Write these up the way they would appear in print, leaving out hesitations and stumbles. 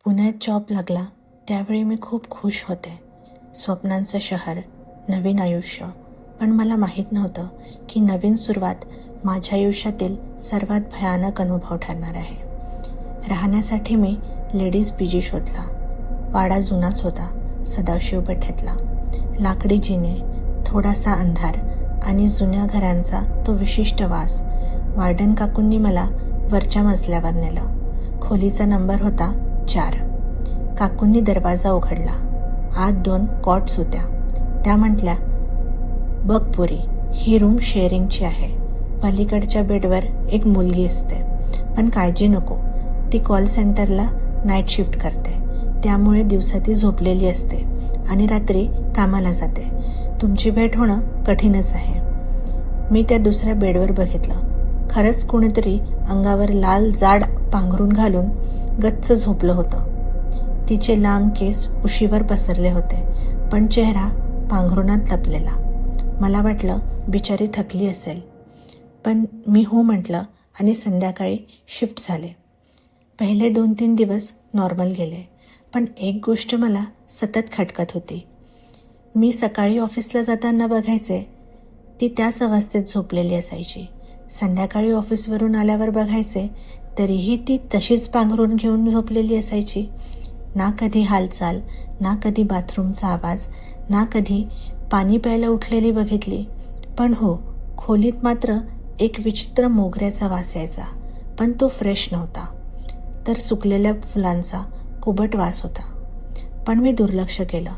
पुण्यात जॉब लागला त्यावेळी मी खूप खुश होते. स्वप्नांचं शहर, नवीन आयुष्य. पण मला माहीत नव्हतं की नवीन सुरुवात माझ्या आयुष्यातील सर्वात भयानक अनुभव ठरणार आहे. राहण्यासाठी मी लेडीज पीजी शोधला. वाडा जुनाच होता, सदाशिव पेठेतला. लाकडी जिने, थोडासा अंधार आणि जुन्या घरांचा तो विशिष्ट वास. वार्डन काकूंनी मला वरच्या मजल्यावर नेलं. खोलीचा नंबर होता 4. काकूंनी दरवाजा उघडला. आत 2 कॉट्स होत्या. त्या म्हटल्या, बघ पुरी, ही रूम शेअरिंगची आहे. पलीकडच्या बेडवर एक मुलगी असते, पण काळजी नको, ती कॉल सेंटरला नाईट शिफ्ट करते. त्यामुळे दिवसा ती झोपलेली असते आणि रात्री कामाला जाते. तुमची भेट होणं कठीणच आहे. मी त्या दुसऱ्या बेडवर बघितलं. खरंच कुणीतरी अंगावर लाल जाड पांघरून घालून गच्च झोपलं होतं. तिचे लांब केस उशीवर पसरले होते, पण चेहरा पांघरुणात लपलेला. मला वाटलं बिचारी थकली असेल, पण मी हो म्हटलं आणि संध्याकाळी शिफ्ट झाले. पहिले 2-3 दिवस नॉर्मल गेले, पण एक गोष्ट मला सतत खटकत होती. मी सकाळी ऑफिसला जाताना बघायचे, ती त्याच अवस्थेत झोपलेली असायची. संध्याकाळी ऑफिसवरून आल्यावर बघायचे, तरीही ती तशीच पांघरून घेऊन झोपलेली असायची. ना कधी हालचाल, ना कधी बाथरूमचा आवाज, ना कधी पाणी प्यायला उठलेली बघितली. पण हो, खोलीत मात्र एक विचित्र मोगऱ्याचा वास यायचा, पण तो फ्रेश नव्हता, तर सुकलेल्या फुलांचा कुबट वास होता. पण मी दुर्लक्ष केलं.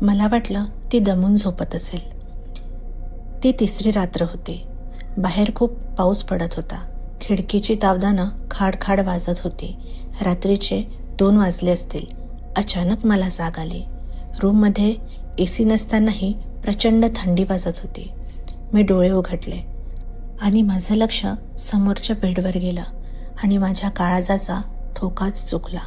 मला वाटलं ती दमून झोपत असेल. ती 3री रात्र होती. बाहेर खूप पाऊस पडत होता. खिडकीची तावदानं खाडखाड वाजत होती. रात्रीचे 2 वाजले असतील. अचानक मला जाग आली. रूममध्ये AC नसतानाही प्रचंड थंडी वाजत होती. मी डोळे उघडले आणि माझं लक्ष समोरच्या बेडवर गेलं आणि माझ्या काळजाचा ठोकाच चुकला.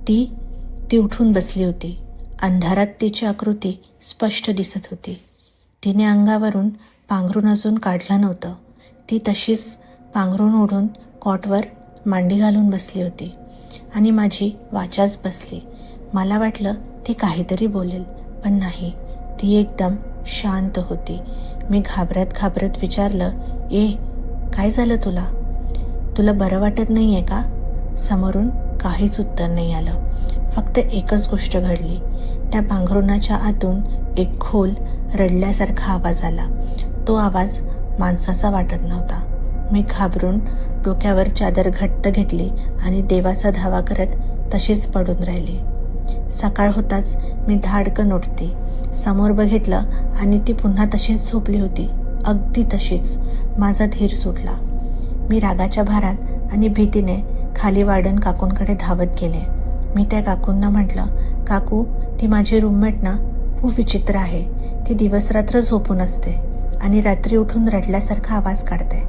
ती उठून बसली होती. अंधारात तिची आकृती स्पष्ट दिसत होती. तिने अंगावरून पांघरून अजून काढलं नव्हतं. ती तशीच पांघरून ओढून कॉटवर मांडी घालून बसली होती आणि माझी वाचाच बसली. मला वाटलं ती काहीतरी बोलेल, पण नाही, ती एकदम शांत होती. मी घाबरत विचारलं, काय झालं तुला? तुला बरं वाटत नाही आहे का? समोरून काहीच उत्तर नाही आलं. फक्त एकच गोष्ट घडली. त्या पांघरुणाच्या आतून एक खोल रडल्यासारखा आवाज आला. तो आवाज माणसाचा वाटत नव्हता. मी घाबरून डोक्यावर चादर घट्ट घेतली आणि देवाचा धावा करत तशीच पडून राहिली. सकाळ होताच मी धाडकन उठते. समोर बघितलं आणि ती पुन्हा तशीच झोपली होती, अगदी तशीच. माझा धीर सुटला. मी रागाच्या भारात आणि भीतीने खाली वार्डन काकूंकडे धावत गेले. मी त्या काकूंना म्हटलं, काकू, ती माझी रूममेट ना खूप विचित्र आहे. ती दिवसरात्र झोपून असते आणि रात्री उठून रडल्यासारखा आवाज काढते.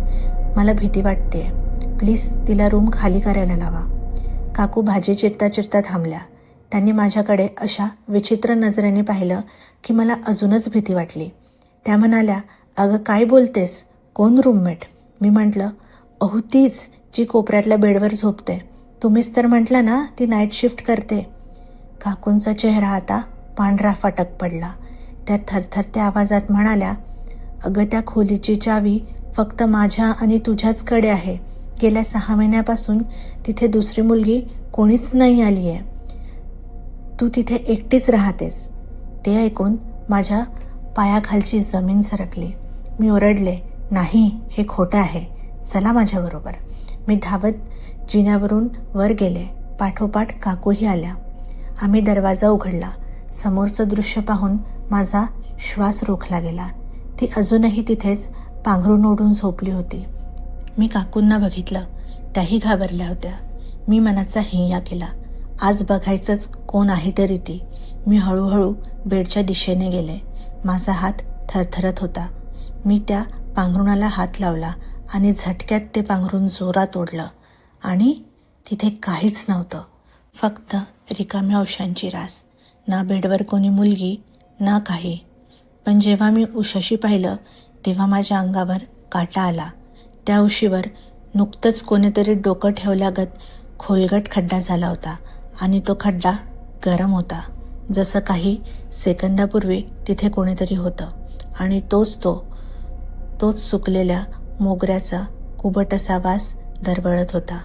मला भीती वाटते. प्लीज तिला रूम खाली करायला लावा. काकू भाजी चिरता थांबल्या. त्यांनी माझ्याकडे अशा विचित्र नजरेने पाहिलं की मला अजूनच भीती वाटली. त्या म्हणाल्या, अगं काय बोलतेस? कोण रूममेट? मी म्हटलं, अहो तीच जी कोपऱ्यातल्या बेडवर झोपते. तुम्हीच तर म्हटलं ना ती नाईट शिफ्ट करते. काकूंचा चेहरा आता पांढरा फाटक पडला. त्या थरथरत्या आवाजात म्हणाल्या, अगं त्या खोलीची चावी फक्त माझ्या आणि तुझ्याचकडे आहे. गेल्या 6 महिन्यापासून तिथे दुसरी मुलगी कोणीच नाही आली आहे. तू तिथे एकटीच राहतेस. ते ऐकून माझ्या पायाखालची जमीन सरकली. मी ओरडले, नाही, हे खोटं आहे. चला माझ्याबरोबर. मी धावत जिन्यावरून वर गेले. पाठोपाठ काकूही आल्या. आम्ही दरवाजा उघडला. समोरचं दृश्य पाहून माझा श्वास रोखला गेला. ती अजूनही तिथेच पांघरून ओढून झोपली होती. मी काकूंना बघितलं. त्याही घाबरल्या होत्या. मी मनाचा हिंया केला. आज बघायचंच कोण आहे तरी ती. मी हळूहळू बेडच्या दिशेने गेले. माझा हात थरथरत होता. मी त्या पांघरुणाला हात लावला आणि झटक्यात ते पांघरून जोरात ओढलं आणि तिथे काहीच नव्हतं. फक्त रिकाम्या उशांची रास. ना बेडवर कोणी मुलगी, ना काही. पण जेव्हा मी उशाशी पाहिलं तेव्हा माझ्या अंगावर काटा आला. त्या उशीवर नुकतंच कोणीतरी डोकं ठेवल्यागत खोलगट खड्डा झाला होता आणि तो खड्डा गरम होता, जसं काही सेकंदापूर्वी तिथे कोणीतरी होतं. आणि तोच सुकलेल्या मोगऱ्याचा कुबटसा वास दरवळत होता.